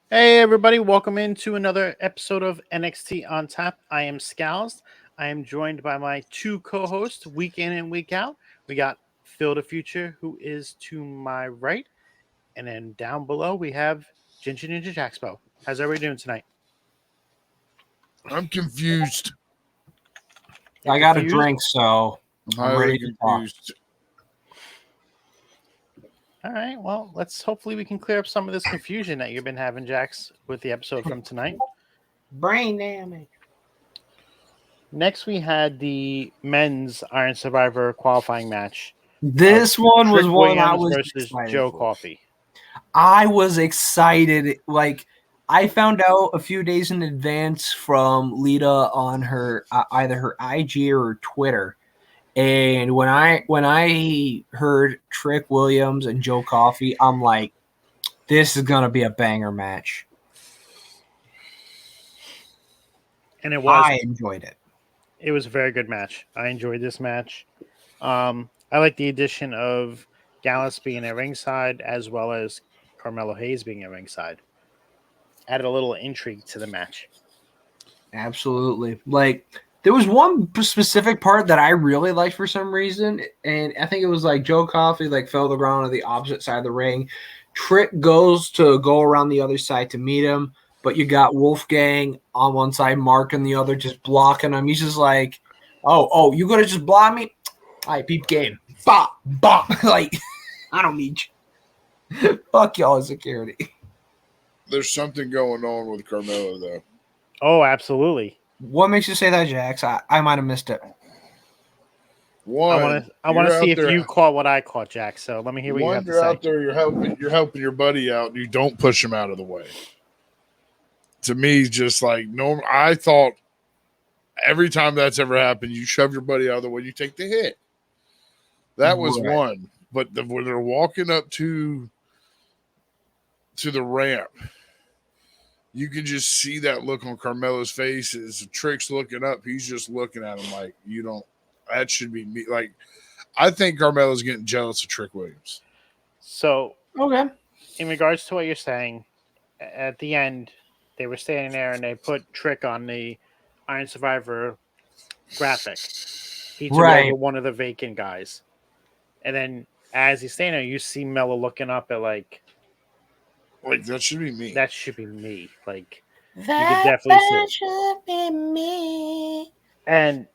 Hey everybody, welcome into another episode of NXT on Tap. I am Scalz. I am joined by my two co-hosts week in and week out. We got Phil the Future, who is to my right, and then down below we have Ginger Ninja Jaxpo. How's everybody doing tonight? I'm confused. You're I got a confused? drink, so I'm I'm highly ready to talk. confused. All right, well, hopefully we can clear up some of this confusion that you've been having, Jax, with the episode from tonight. Brain damage. Next, we had the men's Iron Survivor qualifying match. This one was Trick one I Williams was versus excited Joe for. Coffey. I was excited. Like, I found out a few days in advance from Lita on her either her IG or her Twitter. And when I heard Trick Williams and Joe Coffey, I'm like, this is gonna be a banger match. And it was. I enjoyed it. It was a very good match. I enjoyed this match. I like the addition of Gallus being at ringside as well as Carmelo Hayes being at ringside. Added a little intrigue to the match. Absolutely. Like, there was one specific part that I really liked for some reason, and I think it was like Joe Coffey fell to the ground on the opposite side of the ring. Trick goes to go around the other side to meet him, but you got Wolfgang on one side, Mark on the other, just blocking him. He's just like, "Oh, you gonna just block me? All right, peep game, bop, bop." Like, I don't need you. Fuck y'all, security. There's something going on with Carmelo, though. Oh, absolutely. What makes you say that, Jax? I might have missed it. One, I want to you're see out if there- you caught what I caught, Jack. So let me hear what you have to you're say. out there, you're helping your buddy out, and you don't push him out of the way. To me, just like no, I thought every time that's ever happened, you shove your buddy out of the way, you take the hit. That was Right. one, but when they're walking up to the ramp, you can just see that look on Carmelo's face. As Trick's looking up, he's just looking at him like, you don't. That should be me. Like, I think Carmelo's getting jealous of Trick Williams. So, Okay. in regards to what you're saying, at the end, they were standing there and they put Trick on the Iron Survivor graphic. He took Right. over one of the vacant guys. And then as he's standing there, you see Melo looking up at like, That should be me. that should be me. Like, you could definitely see it. should be me. And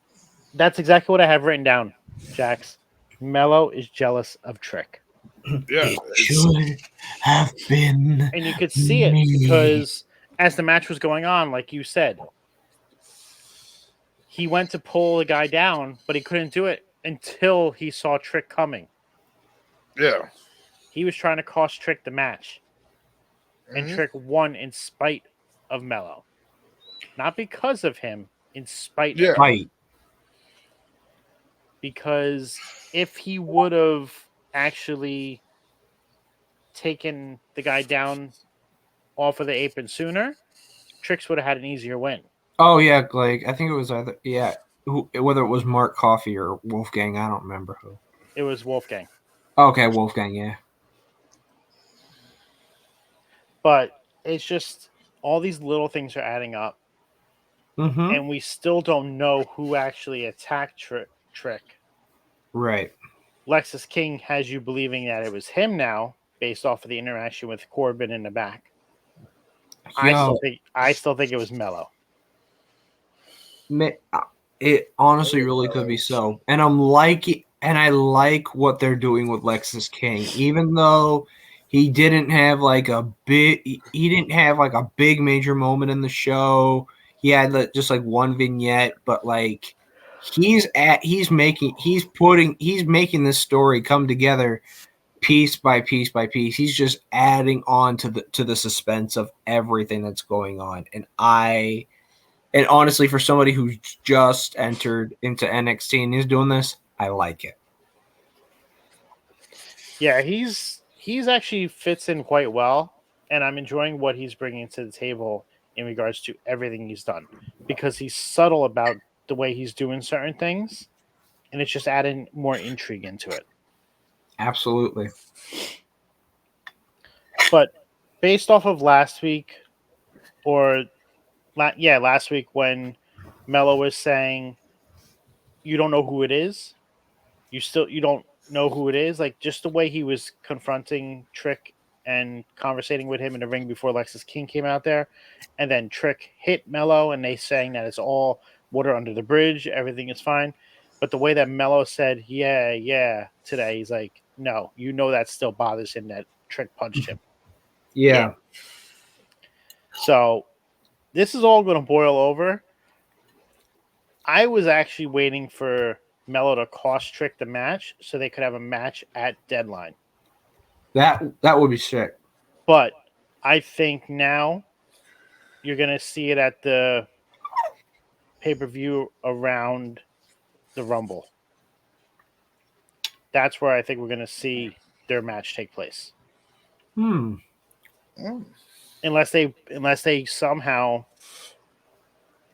that's exactly what I have written down, Jax. Melo is jealous of Trick. Yeah, It should have been. And you could see it me. because as the match was going on, like you said, he went to pull the guy down, but he couldn't do it until he saw Trick coming. yeah. He was trying to cost Trick the match. And Mhm. Trick won in spite of Melo. Not because of him, in spite Yeah. of him. Right. Because if he would have actually taken the guy down off of the apron sooner, Trix would have had an easier win. Oh yeah, like I think it was either whether it was Mark Coffey or Wolfgang, I don't remember who. It was Wolfgang. Okay, Wolfgang, yeah. But it's just all these little things are adding up. Mm-hmm. And we still don't know who actually attacked Trick. Right. Lexus King has you believing that it was him now, based off of the interaction with Corbin in the back. Yo, I still think it was Melo. it honestly really could be so. And I like what they're doing with Lexus King, even though he didn't have like a big major moment in the show. He had just like one vignette, but like he's making this story come together piece by piece by piece. He's just adding on to the suspense of everything that's going on. And honestly, for somebody who's just entered into NXT and is doing this, I like it. Yeah, he's actually fits in quite well, and I'm enjoying what he's bringing to the table in regards to everything he's done, because he's subtle about the way he's doing certain things, and it's just adding more intrigue into it. Absolutely. But based off of last week, or last week when Melo was saying you don't know who it is. You don't know who it is. Like just the way he was confronting Trick and conversating with him in the ring before Lexus King came out there, and then Trick hit Melo, and they saying that it's all water under the bridge, everything is fine. But the way that Melo said, yeah, today, he's like, no, that still bothers him that Trick punched him. Yeah. So this is all going to boil over. I was actually waiting for Melo to cost Trick the match so they could have a match at Deadline. That would be sick. But I think now you're going to see it at the pay-per-view around the Rumble. That's where I think we're going to see their match take place. Unless they somehow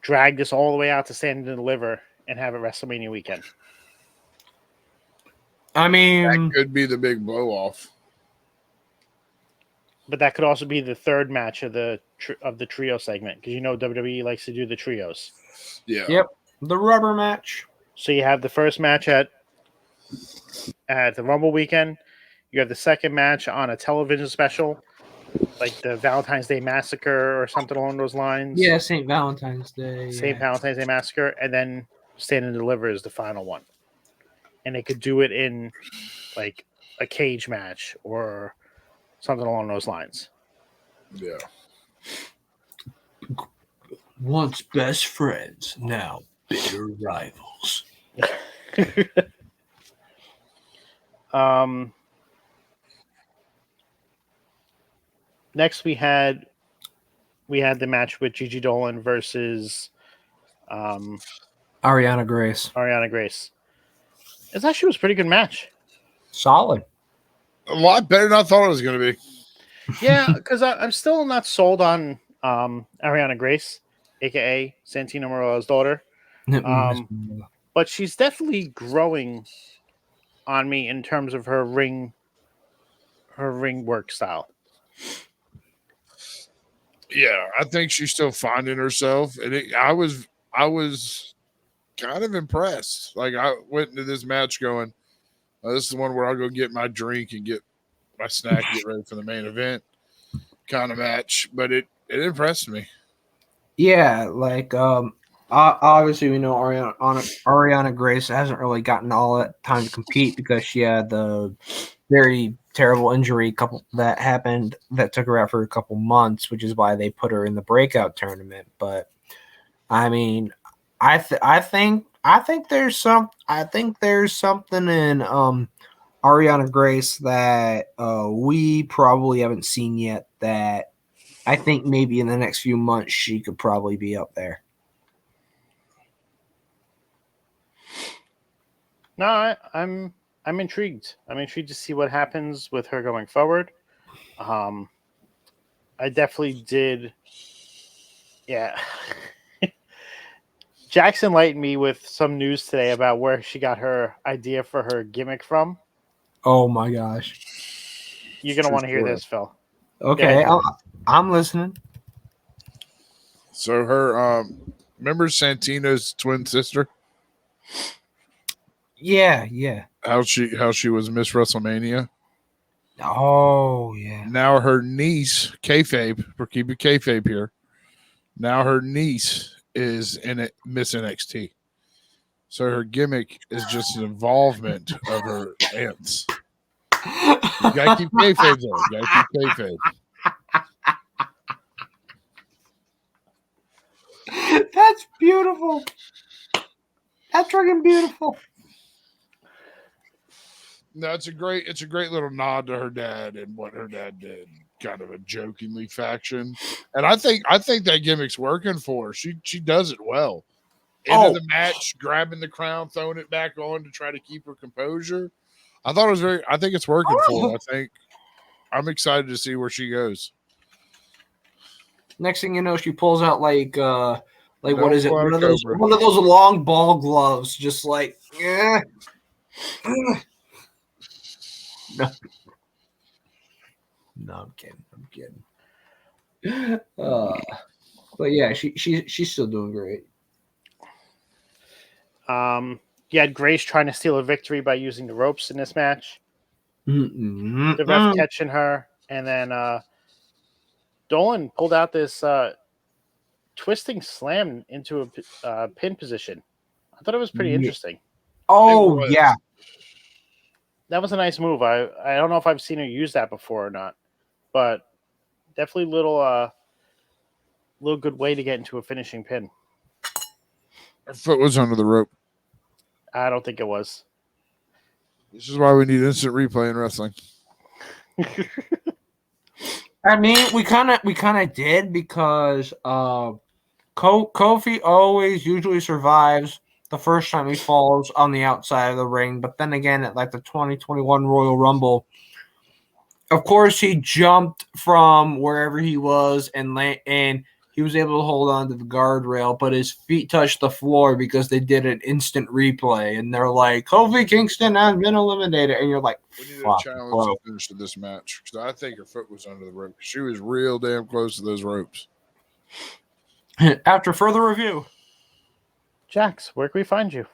drag this all the way out to Stand and Deliver and have it WrestleMania weekend. I mean, that could be the big blow off. But that could also be the third match of the trio segment because WWE likes to do the trios. Yeah. Yep. The rubber match. So you have the first match at the Rumble weekend. You have the second match on a television special, like the Valentine's Day Massacre or something along those lines. Yeah, St. Valentine's Day. Valentine's Day Massacre, and then Stand and Deliver is the final one. And they could do it in like a cage match or something along those lines. Yeah. Once best friends, now bitter rivals. Next we had the match with Gigi Dolin versus Arianna Grace. It actually was a pretty good match. Solid. A lot better than I thought it was going to be. Yeah, because I'm still not sold on Arianna Grace, a.k.a. Santino Marella's daughter. But she's definitely growing on me in terms of her ring work style. Yeah, I think she's still finding herself, and I was kind of impressed. Like I went into this match going, oh, "This is the one where I'll go get my drink and get my snack, get ready for the main event kind of match." But it impressed me. Yeah, like obviously we know Arianna Grace hasn't really gotten all that time to compete because she had the very terrible injury that happened that took her out for a couple months, which is why they put her in the breakout tournament. But I mean, I think there's something in Arianna Grace that we probably haven't seen yet that I think maybe in the next few months she could probably be up there. No, I'm intrigued. I'm intrigued to see what happens with her going forward. I definitely did. Yeah. Jackson lightened me with some news today about where she got her idea for her gimmick from. Oh my gosh. You're going to want to hear this, Phil. Okay, I'm listening. So her, remember Santino's twin sister? Yeah. How she was Miss WrestleMania. Oh yeah. Now her niece, kayfabe, we're keeping kayfabe here. Now her niece is in it, Miss NXT. So her gimmick is just an involvement of her aunts. You gotta keep kayfabe though. You gotta keep kayfabe. That's beautiful. That's freaking beautiful. No, it's a great little nod to her dad and what her dad did. Kind of a jokingly faction. And I think that gimmick's working for her. She does it well. Into the match, grabbing the crown, throwing it back on to try to keep her composure. I think it's working for her. I'm excited to see where she goes. Next thing you know, she pulls out what is it? One of those Cobra. long ball gloves, just like yeah. No, I'm kidding. But yeah, she's still doing great. You had Grace trying to steal a victory by using the ropes in this match. Mm-mm-mm. The ref catching her, and then Dolin pulled out this twisting slam into a pin position. I thought it was pretty interesting. Oh yeah, That was a nice move. I don't know if I've seen her use that before or not, but definitely little good way to get into a finishing pin. Her foot was under the rope. I don't think it was. This is why we need instant replay in wrestling. I mean, we kind of did because Kofi always usually survives the first time he falls on the outside of the ring, but then again at like the 2021 Royal Rumble, of course he jumped from wherever he was and he was able to hold on to the guardrail, but his feet touched the floor because they did an instant replay, and they're like, Kofi Kingston has been eliminated, and you're like, We need fuck, a challenge bro. to finish this match because I think her foot was under the rope. She was real damn close to those ropes. After further review, Jax, where can we find you?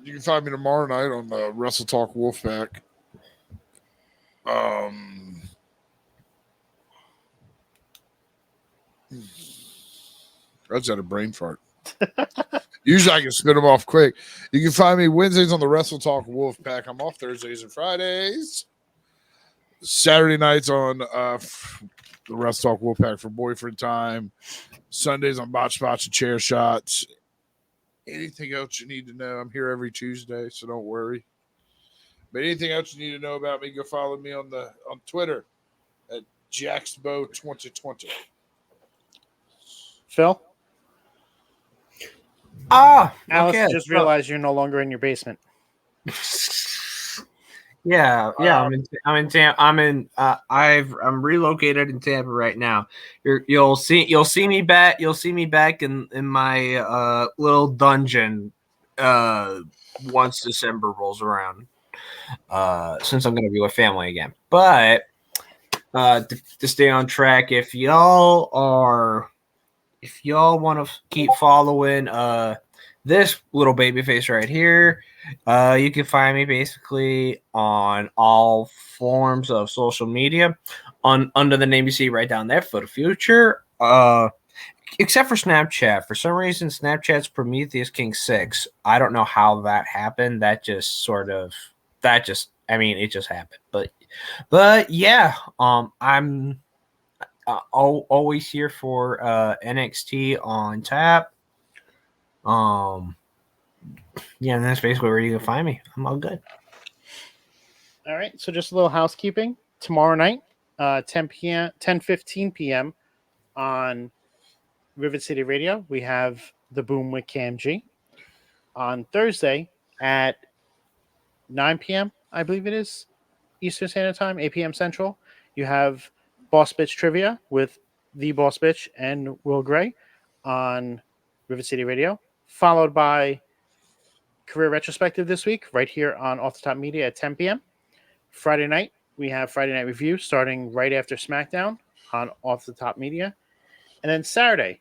You can find me tomorrow night on Wrestle Talk Wolfpack. I just had a brain fart. Usually I can spit them off quick. You can find me Wednesdays on the Wrestle Talk Wolfpack. I'm off Thursdays and Fridays. Saturday nights on the Wrestle Talk Wolfpack for Boyfriend Time. Sundays on Botch and Chair Shots. Anything else you need to know? I'm here every Tuesday, so don't worry. But anything else you need to know about me, go follow me on Twitter at JaxBo2020. Phil? Alice okay. Just realized you're no longer in your basement. Yeah. I'm relocated in Tampa right now. You'll see me back. You'll see me back in my little dungeon once December rolls around. Since I'm going to be with family again, but to stay on track, if y'all want to keep following this little baby face right here, you can find me basically on all forms of social media under the name you see right down there for the future, except for Snapchat. For some reason, Snapchat's Prometheus King 6. I don't know how that happened. It just happened. But yeah, I'm always here for NXT on tap. Yeah, and that's basically where you can find me. I'm all good. All right, so just a little housekeeping. Tomorrow night, 10:15 p.m. on Rivet City Radio, we have The Boom with Cam G. On Thursday at 9 p.m., I believe it is, Eastern Standard Time, 8 p.m. Central, you have Boss Bitch Trivia with The Boss Bitch and Will Gray on Rivet City Radio, followed by Career Retrospective this week, right here on Off the Top Media at 10 p.m. Friday night, we have Friday Night Review starting right after SmackDown on Off the Top Media. And then Saturday,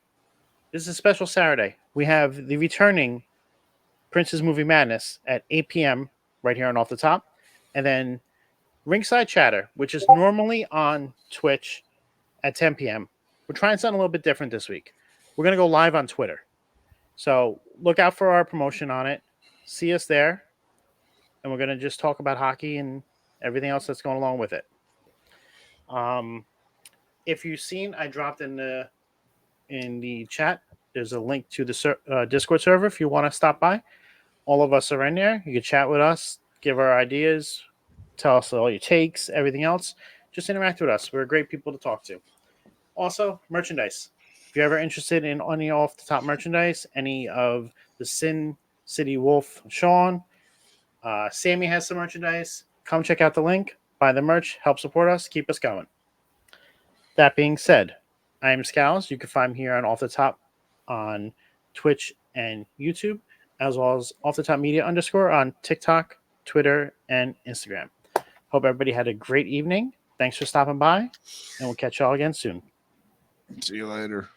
this is a special Saturday, we have the returning Prince's Movie Madness at 8 p.m. right here on Off the Top. And then Ringside Chatter, which is normally on Twitch at 10 p.m. We're trying something a little bit different this week. We're going to go live on Twitter. So look out for our promotion on it. See us there. And we're going to just talk about hockey and everything else that's going along with it. If you've seen, I dropped in the chat, there's a link to the Discord server if you want to stop by. All of us are in there. You can chat with us, give our ideas, tell us all your takes, everything else. Just interact with us. We're great people to talk to. Also, merchandise. If you're ever interested in any off the top merchandise, any of the Sin City Wolf Sean, Sammy has some merchandise. Come check out the link, buy the merch, help support us, keep us going. That being said, I am Scalz. You can find me here on Off the Top on Twitch and YouTube, as well as Off the Top Media _ on TikTok, Twitter, and Instagram. Hope everybody had a great evening. Thanks for stopping by, and we'll catch y'all again soon. See you later.